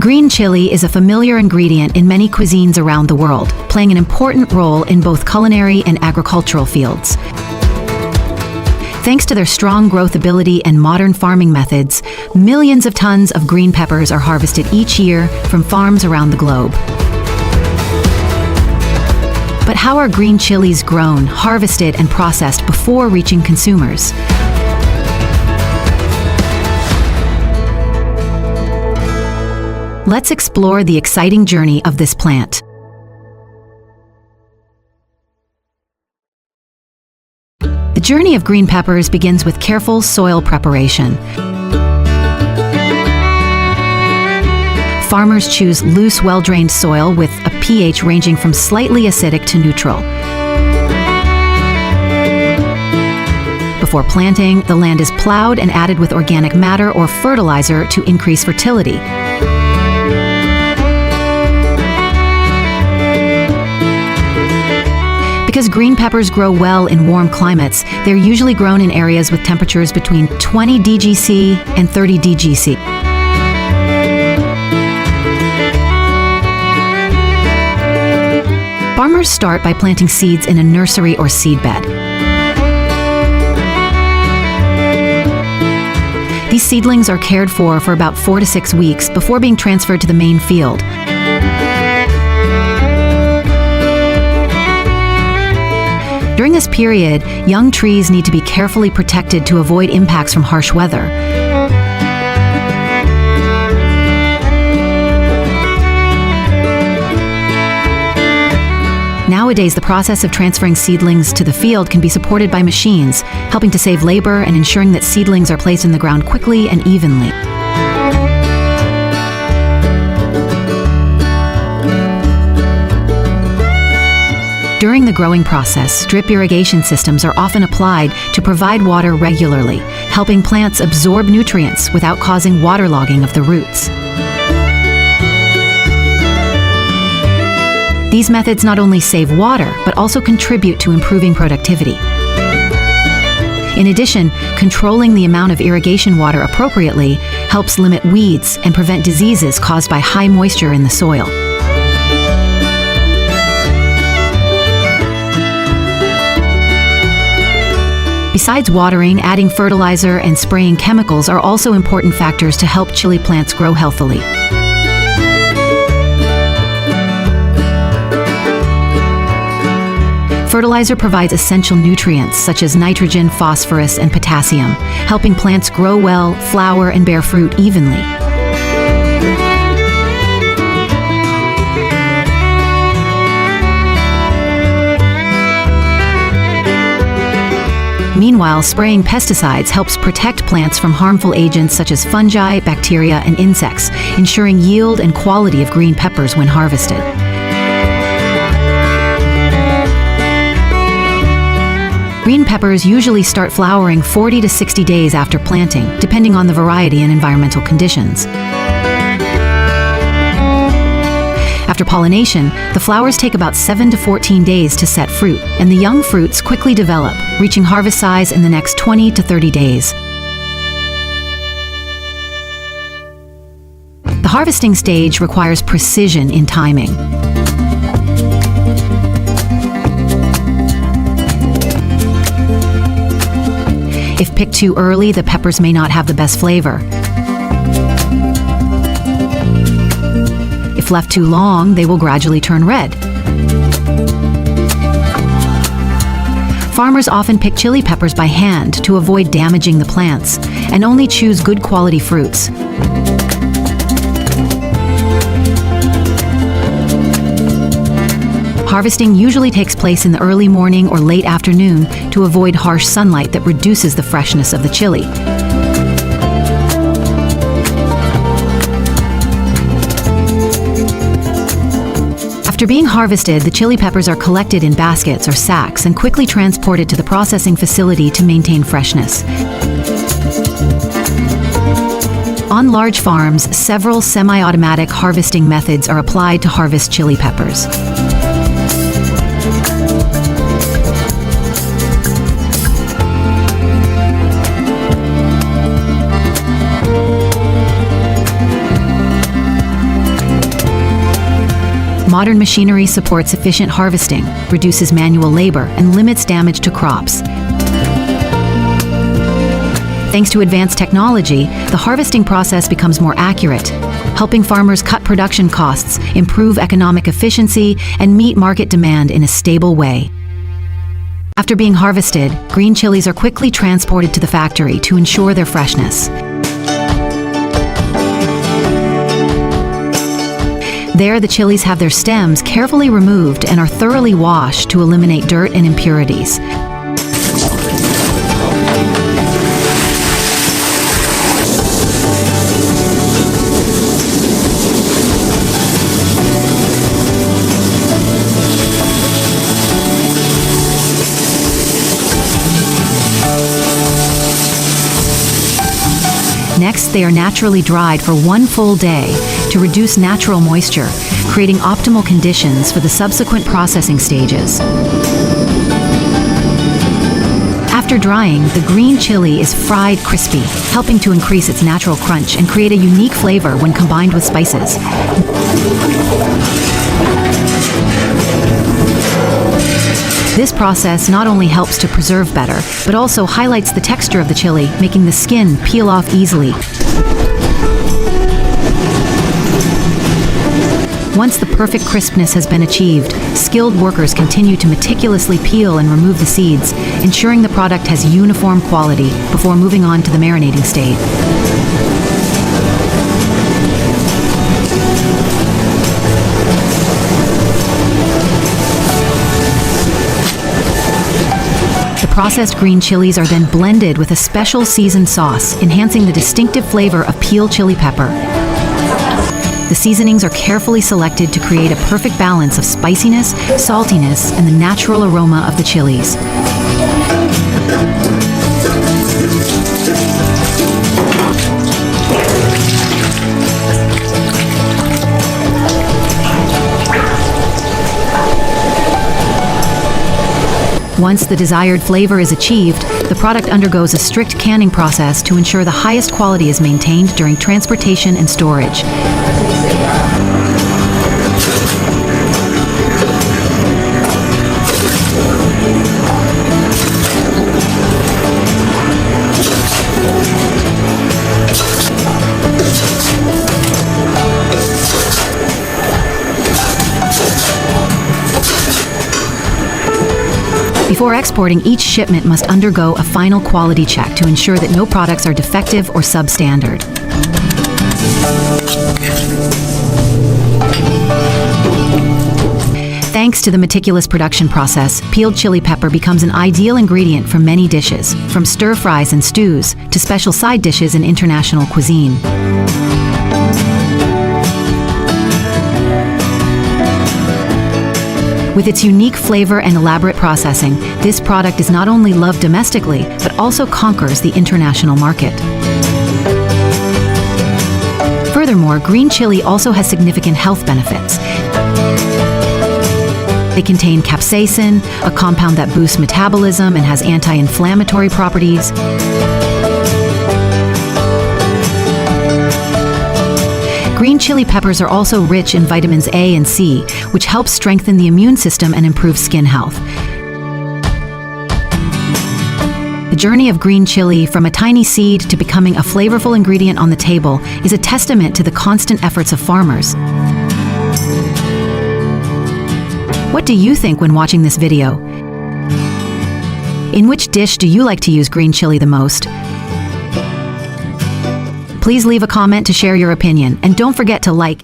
Green chili is a familiar ingredient in many cuisines around the world, playing an important role in both culinary and agricultural fields. Thanks to their strong growth ability and modern farming methods, millions of tons of green peppers are harvested each year from farms around the globe. But how are green chilies grown, harvested, and processed before reaching consumers? Let's explore the exciting journey of this plant. The journey of green peppers begins with careful soil preparation. Farmers choose loose, well-drained soil with a pH ranging from slightly acidic to neutral. Before planting, the land is plowed and added with organic matter or fertilizer to increase fertility. Because green peppers grow well in warm climates, they're usually grown in areas with temperatures between 20 DGC and 30 DGC. Farmers start by planting seeds in a nursery or seedbed. These seedlings are cared for about 4 to 6 weeks before being transferred to the main field. During this period, young trees need to be carefully protected to avoid impacts from harsh weather. Nowadays, the process of transferring seedlings to the field can be supported by machines, helping to save labor and ensuring that seedlings are placed in the ground quickly and evenly. During the growing process, drip irrigation systems are often applied to provide water regularly, helping plants absorb nutrients without causing waterlogging of the roots. These methods not only save water, but also contribute to improving productivity. In addition, controlling the amount of irrigation water appropriately helps limit weeds and prevent diseases caused by high moisture in the soil. Besides watering, adding fertilizer and spraying chemicals are also important factors to help chili plants grow healthily. Fertilizer provides essential nutrients such as nitrogen, phosphorus, and potassium, helping plants grow well, flower, and bear fruit evenly. Meanwhile, spraying pesticides helps protect plants from harmful agents such as fungi, bacteria, and insects, ensuring yield and quality of green peppers when harvested. Green peppers usually start flowering 40 to 60 days after planting, depending on the variety and environmental conditions. After pollination, the flowers take about 7 to 14 days to set fruit, and the young fruits quickly develop, reaching harvest size in the next 20 to 30 days. The harvesting stage requires precision in timing. If picked too early, the peppers may not have the best flavor. If left too long, they will gradually turn red. Farmers often pick chili peppers by hand to avoid damaging the plants and only choose good quality fruits. Harvesting usually takes place in the early morning or late afternoon to avoid harsh sunlight that reduces the freshness of the chili. After being harvested, the chili peppers are collected in baskets or sacks and quickly transported to the processing facility to maintain freshness. On large farms, several semi-automatic harvesting methods are applied to harvest chili peppers. Modern machinery supports efficient harvesting, reduces manual labor, and limits damage to crops. Thanks to advanced technology, the harvesting process becomes more accurate, helping farmers cut production costs, improve economic efficiency, and meet market demand in a stable way. After being harvested, green chilies are quickly transported to the factory to ensure their freshness. There, the chilies have their stems carefully removed and are thoroughly washed to eliminate dirt and impurities. Next, they are naturally dried for 1 full day to reduce natural moisture, creating optimal conditions for the subsequent processing stages. After drying, the green chili is fried crispy, helping to increase its natural crunch and create a unique flavor when combined with spices. This process not only helps to preserve better, but also highlights the texture of the chili, making the skin peel off easily. Once the perfect crispness has been achieved, skilled workers continue to meticulously peel and remove the seeds, ensuring the product has uniform quality before moving on to the marinating stage. The processed green chilies are then blended with a special seasoned sauce, enhancing the distinctive flavor of peeled chili pepper. The seasonings are carefully selected to create a perfect balance of spiciness, saltiness, and the natural aroma of the chilies. Once the desired flavor is achieved, the product undergoes a strict canning process to ensure the highest quality is maintained during transportation and storage. Before exporting, each shipment must undergo a final quality check to ensure that no products are defective or substandard. Thanks to the meticulous production process, peeled chili pepper becomes an ideal ingredient for many dishes, from stir-fries and stews to special side dishes in international cuisine. With its unique flavor and elaborate processing, this product is not only loved domestically, but also conquers the international market. Furthermore, green chili also has significant health benefits. They contain capsaicin, a compound that boosts metabolism and has anti-inflammatory properties. Green chili peppers are also rich in vitamins A and C, which help strengthen the immune system and improve skin health. The journey of green chili from a tiny seed to becoming a flavorful ingredient on the table is a testament to the constant efforts of farmers. What do you think when watching this video? In which dish do you like to use green chili the most? Please leave a comment to share your opinion, and don't forget to like